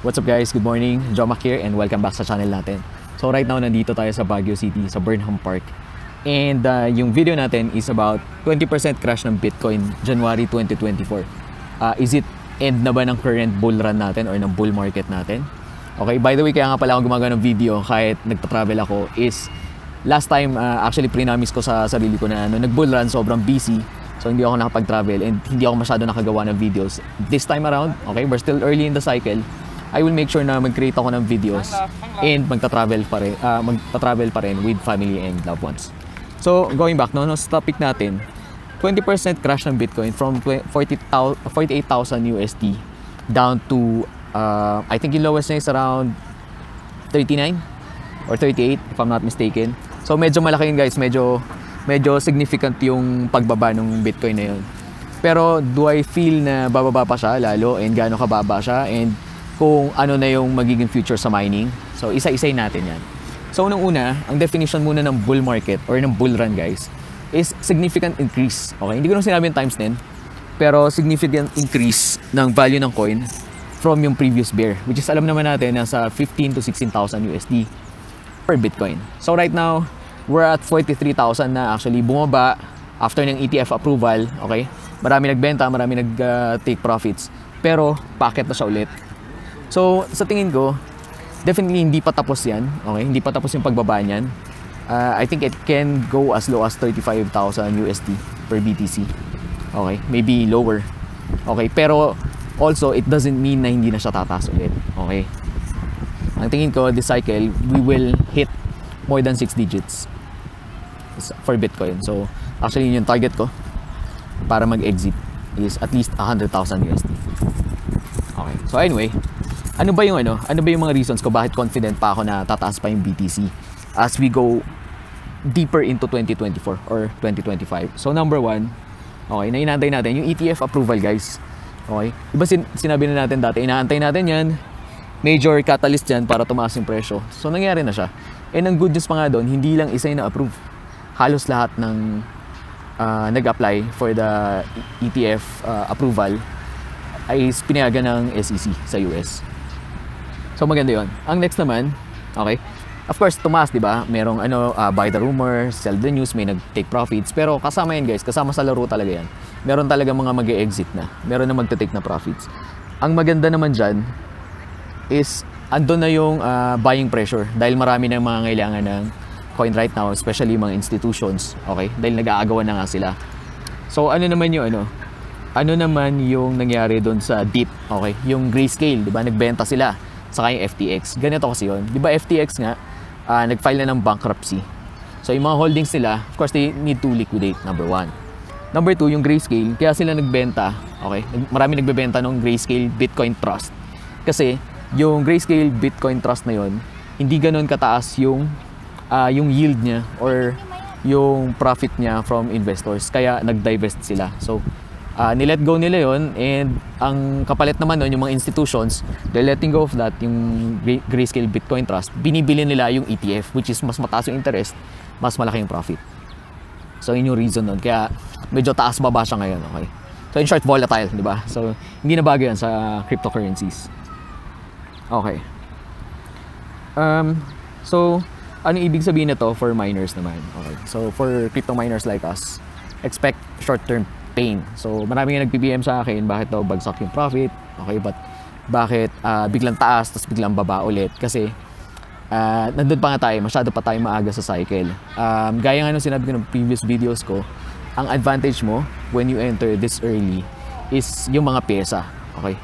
What's up guys? Good morning. Jomac here and welcome back sa channel natin. So right now nandito tayo sa Baguio City, sa Burnham Park. And yung video natin is about 20% crash ng Bitcoin January 2024. Is it end na ba ng current bull run natin or ng bull market natin? Okay, by the way, kaya nga pala ako gumagawa ng video kahit nagpa-travel ako is last time actually pre-namis ko sa sarili ko na nag-bull run, sobrang busy. So hindi ako nakapag-travel and hindi ako masyado nakagawa ng videos. This time around, okay, we're still early in the cycle. I will make sure na mag-create ako ng videos and magta-travel pa rin with family and loved ones. So, going back sa topic natin, 20% crash ng Bitcoin from 48,000 USD down to I think yung lowest na is around 39 or 38 if I'm not mistaken. So, medyo malaki yun guys, medyo significant yung pagbaba ng Bitcoin na yun. Pero do I feel na bababa pa siya lalo and gaano kababa siya and kung ano na yung magiging future sa mining? So isa-isay natin yan. So unang-una, ang definition muna ng bull market or ng bull run guys is significant increase. Okay, hindi ko nung sinabi yung times 10 pero significant increase ng value ng coin from yung previous bear, which is alam naman natin nasa 15 to 16,000 USD per Bitcoin. So right now, we're at 43,000 na actually bumaba after ng ETF approval. Okay, marami nagbenta, marami nag-take profits, pero packet na siya ulit. So sa tingin ko, definitely hindi pa tapos yan. Okay, hindi pa tapos yung pagbaba niyan. I think it can go as low as 35,000 USD per BTC. Okay, maybe lower. Okay, pero also it doesn't mean na hindi na siya tataas ulit. Okay, ang tingin ko this cycle we will hit more than 6 digits for Bitcoin. So actually yun yung target ko para mag-exit is at least 100,000 USD. Okay, so anyway, ano ba yung mga reasons ko bakit confident pa ako na tataas pa yung BTC as we go deeper into 2024 or 2025. So number one, okay, na inaantay natin yung ETF approval guys. Okay, diba sinabi na natin dati, inaantay natin yan, major catalyst yan para tumaas yung presyo. So nangyari na siya. And ang good news pa nga doon, hindi lang isa yung na-approve. Halos lahat ng nag-apply for the ETF approval ay pinayagan ng SEC sa US. So maganda yun. Ang next naman, okay, of course tumaas, di ba? Merong buy the rumor, sell the news, may nag-take profits. Pero kasama yan guys, kasama sa laro talaga yan. Meron talaga mga mag-e-exit na. Meron na magte-take na profits. Ang maganda naman dyan is andun na yung buying pressure dahil marami ng mga kailangan ng coin right now, especially mga institutions, okay? Dahil nag-aagawan na nga sila. So ano naman yung nangyari doon sa DIP, okay? Yung Grayscale, di ba? Nagbenta sila. Saka yung FTX. Ganito kasi yun. Di ba FTX nga, nag-file na ng bankruptcy. So yung mga holdings nila, of course, they need to liquidate, number one. Number two, yung Grayscale, kaya sila nagbenta, okay? Marami nagbebenta ng Grayscale Bitcoin Trust. Kasi yung Grayscale Bitcoin Trust na yun, hindi ganun kataas yung yield niya or yung profit niya from investors. Kaya nag-divest sila. So, nilet go nila yon and ang kapalit naman nun, yung mga institutions, they're letting go of that, yung Grayscale Bitcoin Trust, binibili nila yung ETF, which is mas mataas yung interest, mas malaki yung profit. So yun yung reason nun, kaya medyo taas baba siya ngayon, okay? So in short, volatile, di ba? So hindi na bago yan sa cryptocurrencies. Okay. So ano ibig sabihin nito for miners naman? Okay. So for crypto miners like us, expect short-term pain. So marami nga nag-PPM sa akin, bakit daw bagsak yung profit? Okay, but bakit biglang taas tapos biglang baba ulit? Kasi nandun pa nga tayo, masyado pa tayo maaga sa cycle. Gaya nga nung sinabi ko ng previous videos ko, ang advantage mo when you enter this early is yung mga pyesa. Okay?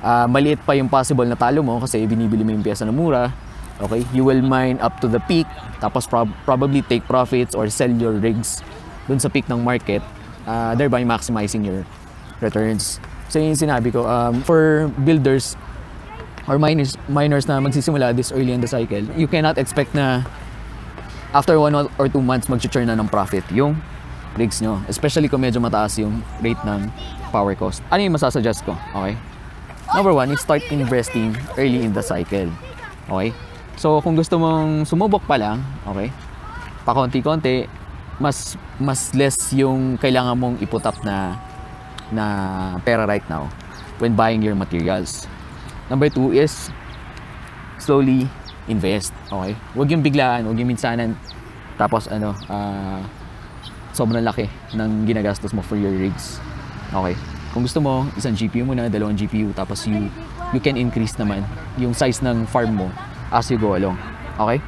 Maliit pa yung possible na talo mo kasi binibili mo yung pyesa na mura. Okay? You will mine up to the peak, tapos probably take profits or sell your rigs dun sa peak ng market, thereby maximizing your returns. So yung sinabi ko, for builders or miners na magsisimula this early in the cycle, you cannot expect na after 1 or 2 months mag-churn na ng profit yung rigs nyo, especially kung medyo mataas yung rate ng power cost. Ano yung masasuggest ko? Okay, number one is start investing early in the cycle. Okay, so kung gusto mong sumubok pa lang, okay, pa konti-konti, mas less yung kailangan mong iput up na pera right now when buying your materials. Number 2 is slowly invest. Okay? Huwag yung biglaan, huwag yung minsanan. Tapos sobrang laki ng ginagastos mo for your rigs. Okay? Kung gusto mo, isang GPU muna, dalawang GPU, tapos you can increase naman yung size ng farm mo as you go along. Okay?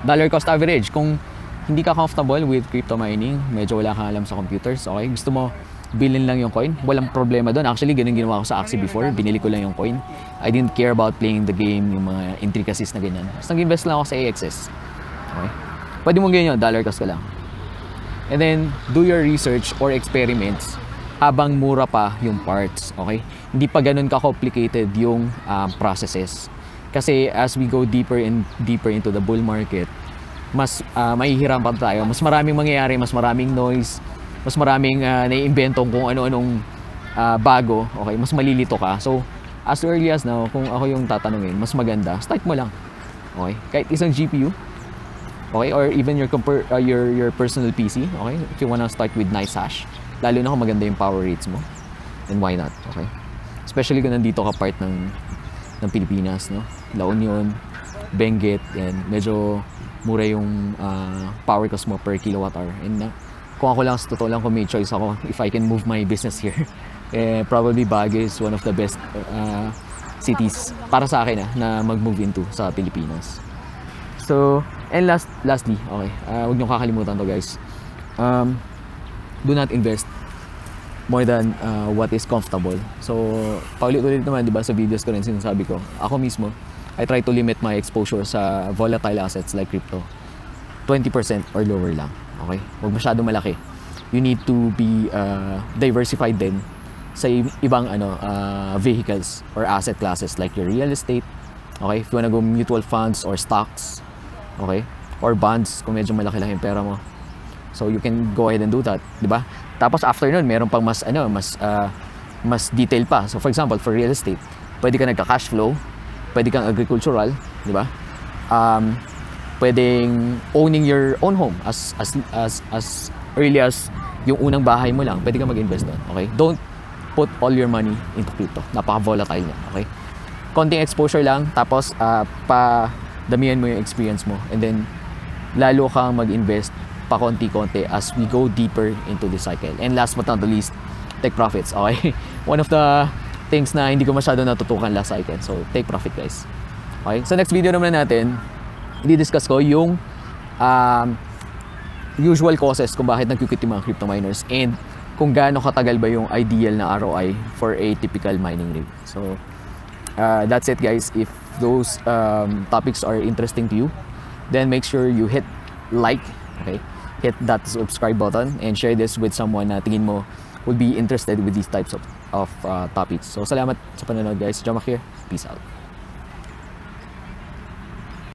Dollar cost average. Kung hindi ka comfortable with crypto mining, medyo wala kang alam sa computers, okay? Gusto mo bilhin lang yung coin, walang problema doon. Actually, ganun ginawa ko sa Axie before. Binili ko lang yung coin. I didn't care about playing the game, yung mga intricacies na ganyan. Basta nag-invest lang ako sa AXS. Okay? Pwede mo ganyan, dollar cost ka lang. And then, do your research or experiments habang mura pa yung parts. Okay? Hindi pa ganun ka-complicated yung processes. Kasi as we go deeper and deeper into the bull market, mas mahihirapan tayo. Mas maraming mangyayari, mas maraming noise, mas maraming naiimbentong kung ano-anong bago. Okay? Mas malilito ka. So, as early as now, kung ako yung tatanungin, mas maganda, start mo lang. Okay? Kahit isang GPU, okay? Or even your personal PC, okay? If you wanna start with nice hash, lalo na kung maganda yung power rates mo, then why not? Okay? Especially kung nandito ka part ng Pilipinas, no? La Union, Benguet, and medyo mura yung power cost mo per kilowatt hour. And kung ako lang, sa totoo lang, kung may choice ako, if I can move my business here, probably Baguio is one of the best cities para sa akin na mag-move into sa Pilipinas. So, and lastly, okay, huwag niyong kakalimutan to, guys. Do not invest more than what is comfortable. So, paulit-ulit naman, di ba, sa videos ko rin sinasabi ko, ako mismo, I try to limit my exposure sa volatile assets like crypto. 20% or lower lang. Okay? Huwag masyado malaki. You need to be diversified din sa ibang vehicles or asset classes like your real estate. Okay? If you wanna go mutual funds or stocks, okay? Or bonds kung medyo malaki-laki yung pera mo. So you can go ahead and do that, 'di ba? Tapos after nun, meron pang mas detail pa. So for example, for real estate, pwede ka nagka-cash flow, pwede kang agricultural, 'di ba? Pwedeng owning your own home as early as yung unang bahay mo lang, pwede kang mag-invest doon, okay? Don't put all your money into crypto. Napaka-volatile niya, okay? Konting exposure lang, tapos damihan mo yung experience mo, and then lalo kang mag-invest pa konti-konti as we go deeper into the cycle. And last but not the least, take profits, okay? One of the things na hindi ko masyado natutukan last cycle. So, take profit, guys. Okay? Sa next video naman natin, i-discuss ko yung usual causes kung bakit nag-quit yung mga crypto miners and kung gaano katagal ba yung ideal na ROI for a typical mining rig. So, that's it, guys. If those topics are interesting to you, then make sure you hit like, okay? Hit that subscribe button and share this with someone na tingin mo would be interested with these types of topics. So, salamat sa panonood, guys. Jomak here. Peace out.